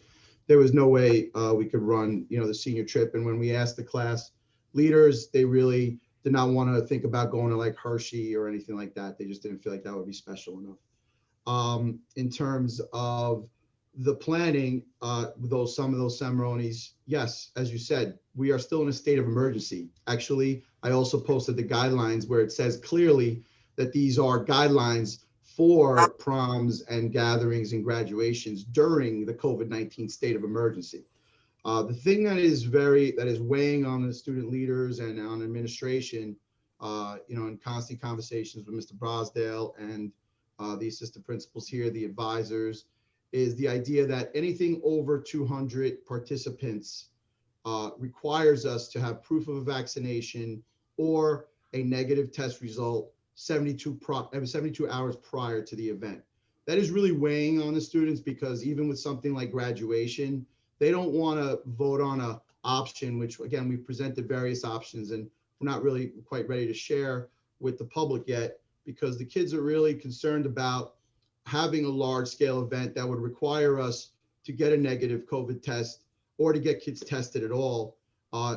there was no way we could run, the senior trip. And when we asked the class leaders, they really did not want to think about going to like Hershey or anything like that. They just didn't feel like that would be special enough. In terms of the planning, some of those ceremonies, yes, as you said, we are still in a state of emergency. Actually, I also posted the guidelines where it says clearly that these are guidelines for proms and gatherings and graduations during the COVID-19 state of emergency. The thing that is weighing on the student leaders and on administration, in constant conversations with Mr. Brosdale and the assistant principals here, the advisors, is the idea that anything over 200 participants requires us to have proof of a vaccination or a negative test result 72 hours prior to the event. That is really weighing on the students, because even with something like graduation, they don't want to vote on an option, which again, we've presented various options and we're not really quite ready to share with the public yet, because the kids are really concerned about having a large scale event that would require us to get a negative COVID test or to get kids tested at all,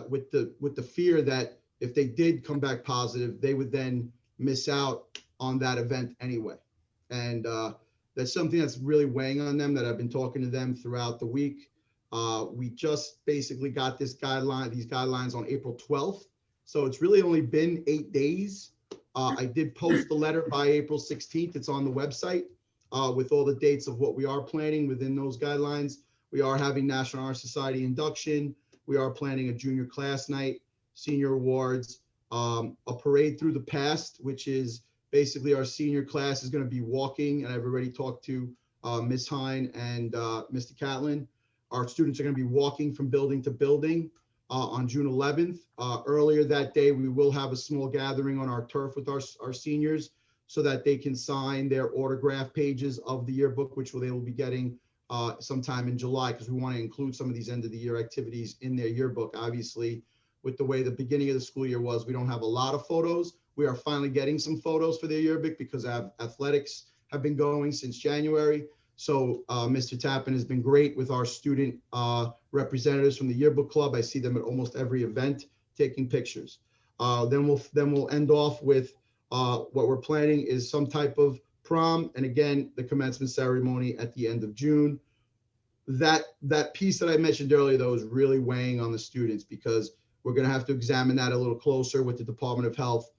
with the fear that if they did come back positive, they would then miss out on that event anyway. And that's something that's really weighing on them, that I've been talking to them throughout the week. We just basically got these guidelines on April 12th. So it's really only been 8 days. I did post the letter by April 16th. It's on the website with all the dates of what we are planning within those guidelines. We are having National Honor Society induction. We are planning a junior class night, senior awards, a parade through the past, which is basically our senior class is going to be walking. And I've already talked to Ms. Hine and Mr. Catlin. Our students are going to be walking from building to building on June 11th. Earlier that day, we will have a small gathering on our turf with our seniors so that they can sign their autograph pages of the yearbook, which they will be getting sometime in July, because we want to include some of these end of the year activities in their yearbook. Obviously, with the way the beginning of the school year was, we don't have a lot of photos. We are finally getting some photos for their yearbook because athletics have been going since January. So Mr. Tappan has been great with our student representatives from the yearbook club. I see them at almost every event taking pictures. Then we'll end off with what we're planning is some type of prom, and again, the commencement ceremony at the end of June. That piece that I mentioned earlier, though, is really weighing on the students, because we're going to have to examine that a little closer with the Department of Health.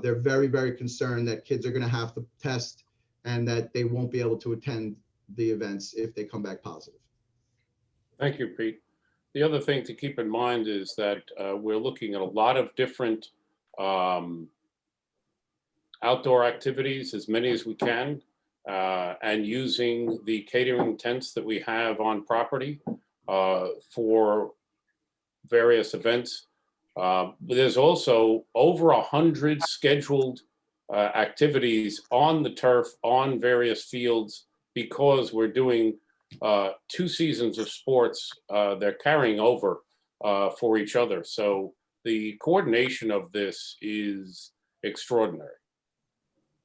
They're very, very concerned that kids are going to have to test and that they won't be able to attend the events if they come back positive.
Thank you, Pete. The other thing to keep in mind is that we're looking at a lot of different outdoor activities, as many as we can, and using the catering tents that we have on property for various events. There's also over 100 scheduled activities on the turf, on various fields, because we're doing 2 seasons of sports. They're carrying over for each other. So the coordination of this is extraordinary.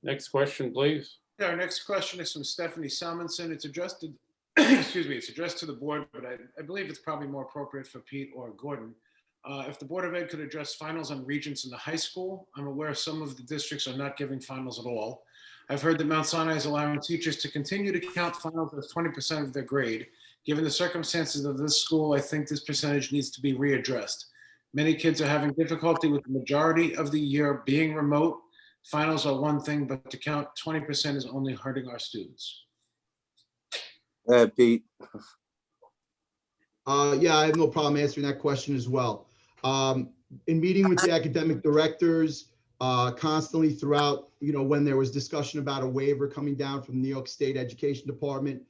Next question, please.
Yeah, our next question is from Stephanie Salmonson. It's addressed to, excuse me, it's addressed to the board, but I believe it's probably more appropriate for Pete or Gordon. If the Board of Ed could address finals on regents in the high school, I'm aware some of the districts are not giving finals at all. I've heard that Mount Sinai is allowing teachers to continue to count finals as 20% of their grade. Given the circumstances of this school, I think this percentage needs to be readdressed. Many kids are having difficulty with the majority of the year being remote. Finals are one thing, but to count 20% is only hurting our students.
Pete,
Yeah, I have no problem answering that question as well. In meeting with the academic directors constantly throughout, when there was discussion about a waiver coming down from the New York State Education Department,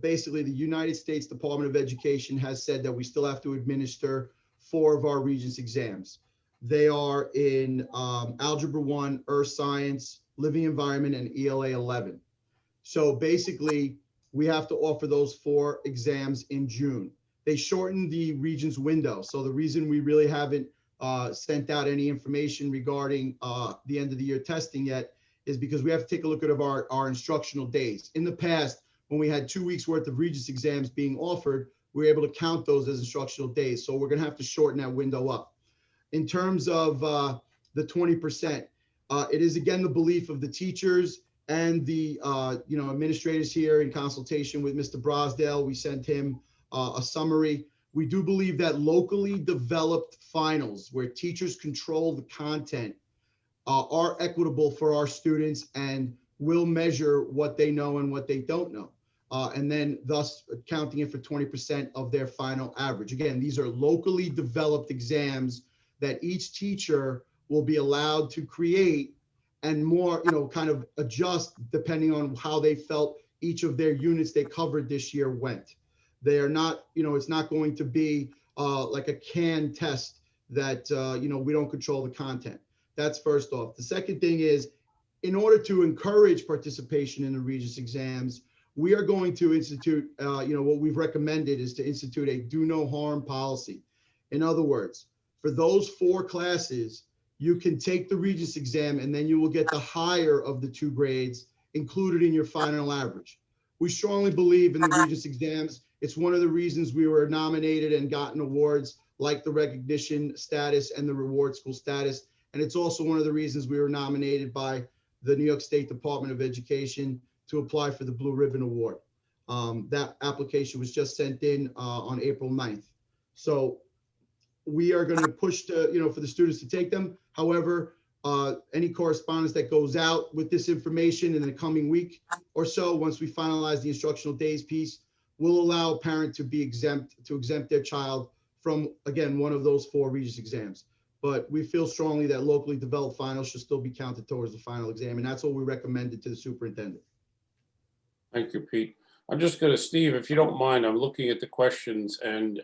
basically the United States Department of Education has said that we still have to administer 4 of our Regents exams. They are in Algebra 1, Earth Science, Living Environment, and ELA 11. So basically, we have to offer those 4 exams in June. They shortened the Regents window. So the reason we really haven't sent out any information regarding the end of the year testing yet is because we have to take a look at our instructional days. In the past, when we had 2 weeks worth of Regents exams being offered, we were able to count those as instructional days. So we're going to have to shorten that window up. In terms of the 20%, it is again the belief of the teachers and the administrators here in consultation with Mr. Brosdale. We sent him a summary. We do believe that locally developed finals where teachers control the content are equitable for our students and will measure what they know and what they don't know. And then thus counting it for 20% of their final average. Again, these are locally developed exams that each teacher will be allowed to create and more, kind of adjust depending on how they felt each of their units they covered this year went. They are not, it's not going to be like a canned test that, we don't control the content. That's first off. The second thing is, in order to encourage participation in the Regents exams, we are going to institute, what we've recommended is to institute a do no harm policy. In other words, for those 4 classes, you can take the Regents exam and then you will get the higher of the 2 grades included in your final average. We strongly believe in the Regents exams. It's one of the reasons we were nominated and gotten awards like the recognition status and the reward school status. And it's also one of the reasons we were nominated by the New York State Department of Education to apply for the Blue Ribbon Award. That application was just sent in on April 9th. So we are going to push to, for the students to take them. However, any correspondence that goes out with this information in the coming week or so, once we finalize the instructional days piece, will allow a parent to be exempt their child from, again, one of those 4 Regents exams. But we feel strongly that locally developed finals should still be counted towards the final exam. And that's what we recommended to the superintendent.
Thank you, Pete. I'm just going to, Steve, if you don't mind, I'm looking at the questions and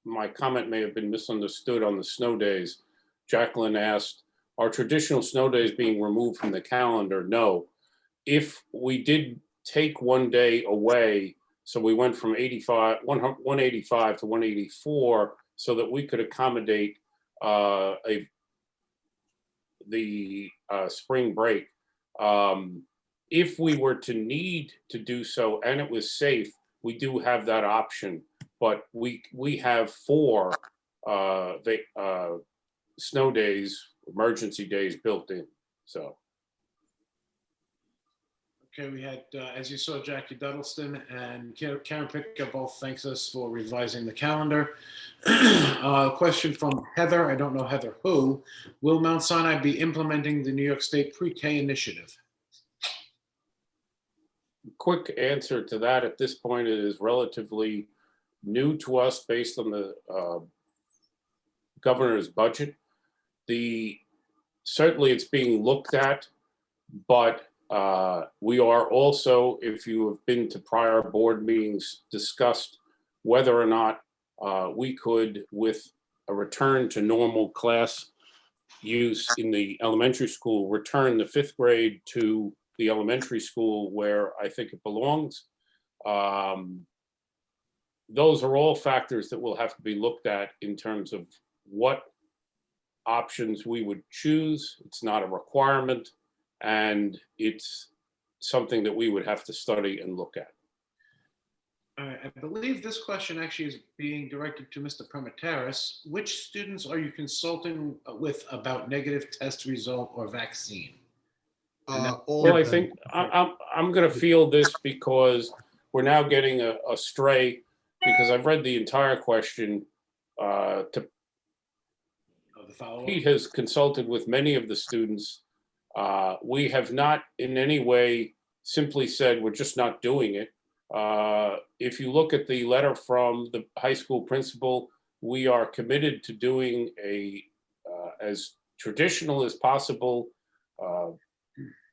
my comment may have been misunderstood on the snow days. Jacqueline asked, are traditional snow days being removed from the calendar? No. If we did take one day away, so we went from 185 to 184 so that we could accommodate the spring break. If we were to need to do so and it was safe, we do have that option. But we have 4 snow days, emergency days built in. So.
Okay, we had, as you saw, Jackie Duddleston and Karen Pitka both thanks us for revising the calendar. Question from Heather, I don't know Heather who. Will Mount Sinai be implementing the New York State Pre-K initiative?
Quick answer to that at this point, it is relatively new to us based on the governor's budget. Certainly it's being looked at, but we are also, if you have been to prior board meetings, discussed whether or not we could, with a return to normal class use in the elementary school, return the fifth grade to the elementary school where I think it belongs. Those are all factors that will have to be looked at in terms of what options we would choose. It's not a requirement, and it's something that we would have to study and look at.
I believe this question actually is being directed to Mr. Prometaris. Which students are you consulting with about negative test result or vaccine?
All
Well, I
of them.
think I'm going to field this because we're now getting a stray, because I've read the entire question.
The follow-up?
Pete has consulted with many of the students. We have not in any way simply said we're just not doing it. If you look at the letter from the high school principal, we are committed to doing as traditional as possible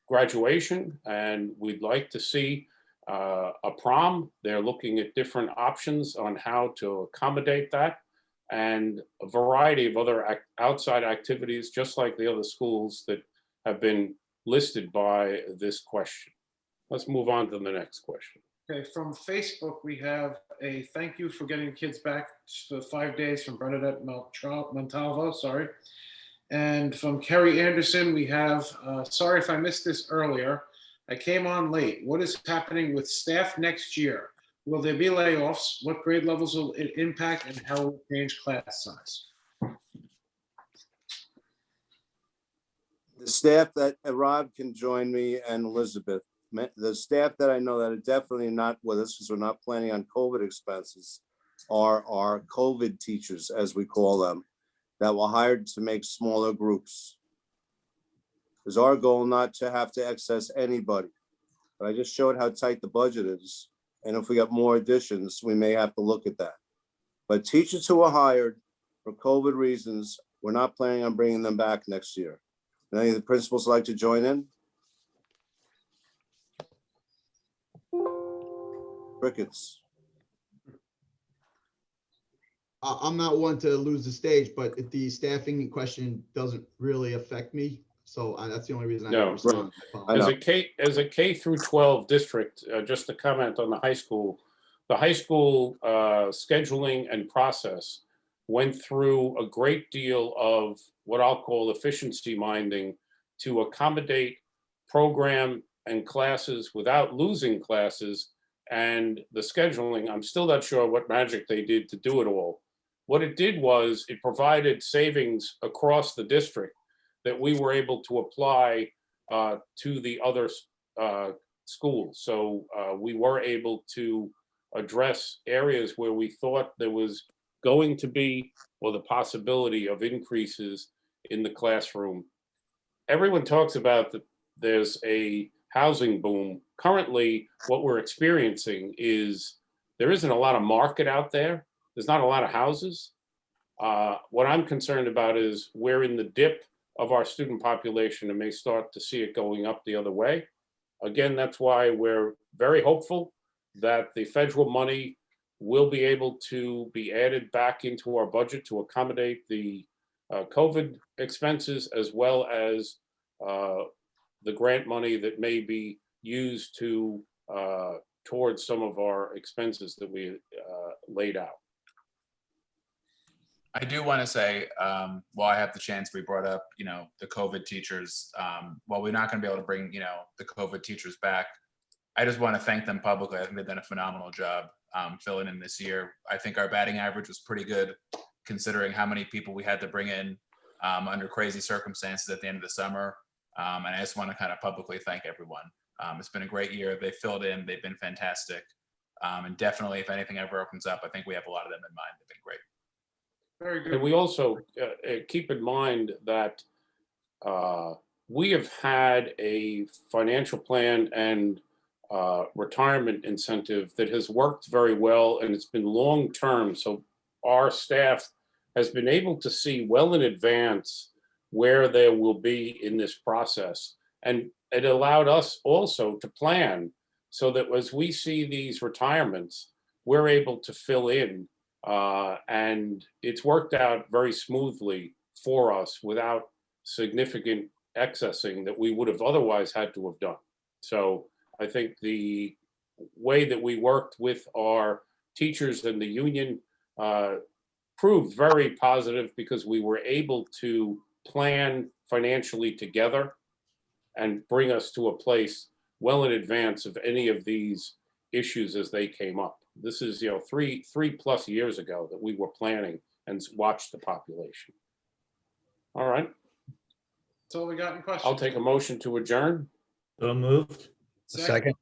graduation, and we'd like to see a prom. They're looking at different options on how to accommodate that, and a variety of other outside activities, just like the other schools that have been listed by this question. Let's move on to the next question.
Okay, from Facebook, we have a thank you for getting kids back for 5 days from Bernadette Montalvo, sorry. And from Kerry Anderson, we have, sorry if I missed this earlier. I came on late. What is happening with staff next year? Will there be layoffs? What grade levels will it impact, and how will it change class size?
The staff that Rob can join me and Elizabeth, the staff that I know that are definitely not with us because we're not planning on COVID expenses are our COVID teachers, as we call them, that were hired to make smaller groups. It's our goal not to have to access anybody. But I just showed how tight the budget is. And if we got more additions, we may have to look at that. But teachers who are hired for COVID reasons, we're not planning on bringing them back next year. And any of the principals like to join in? Crickets.
I'm not one to lose the stage, but the staffing question doesn't really affect me. So that's the only reason I
No,
respond.
I know.
As a K through 12 district, just to comment on the high school scheduling and process went through a great deal of what I'll call efficiency minding to accommodate program and classes without losing classes. And the scheduling, I'm still not sure what magic they did to do it all. What it did was it provided savings across the district that we were able to apply to the other schools. So we were able to address areas where we thought there was going to be, or the possibility of, increases in the classroom. Everyone talks about that there's a housing boom. Currently, what we're experiencing is there isn't a lot of market out there. There's not a lot of houses. What I'm concerned about is we're in the dip of our student population and may start to see it going up the other way. Again, that's why we're very hopeful that the federal money will be able to be added back into our budget to accommodate the COVID expenses, as well as the grant money that may be used to towards some of our expenses that we laid out.
I do want to say, while I have the chance, we brought up, the COVID teachers. While we're not going to be able to bring, the COVID teachers back, I just want to thank them publicly. I think they've done a phenomenal job filling in this year. I think our batting average was pretty good, considering how many people we had to bring in under crazy circumstances at the end of the summer. And I just want to kind of publicly thank everyone. It's been a great year. They filled in. They've been fantastic. And definitely, if anything ever opens up, I think we have a lot of them in mind. They've been great.
Very good.
And we also keep in mind that we have had a financial plan and retirement incentive that has worked very well, and it's been long-term. So our staff has been able to see well in advance where there will be in this process. And it allowed us also to plan so that as we see these retirements, we're able to fill in. And it's worked out very smoothly for us without significant excessing that we would have otherwise had to have done. So I think the way that we worked with our teachers and the union proved very positive because we were able to plan financially together and bring us to a place well in advance of any of these issues as they came up. This is, three plus years ago that we were planning and watched the population. All right,
That's all we got in questions.
I'll take a motion to adjourn.
So moved. Second.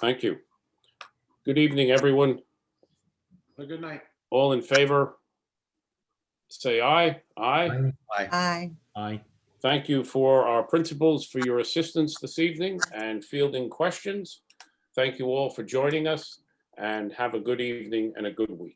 Thank you. Good evening, everyone.
Have a good night.
All in favor? Say aye. Aye.
Aye.
Aye.
Aye.
Thank you for our principals for your assistance this evening and fielding questions. Thank you all for joining us, and have a good evening and a good week.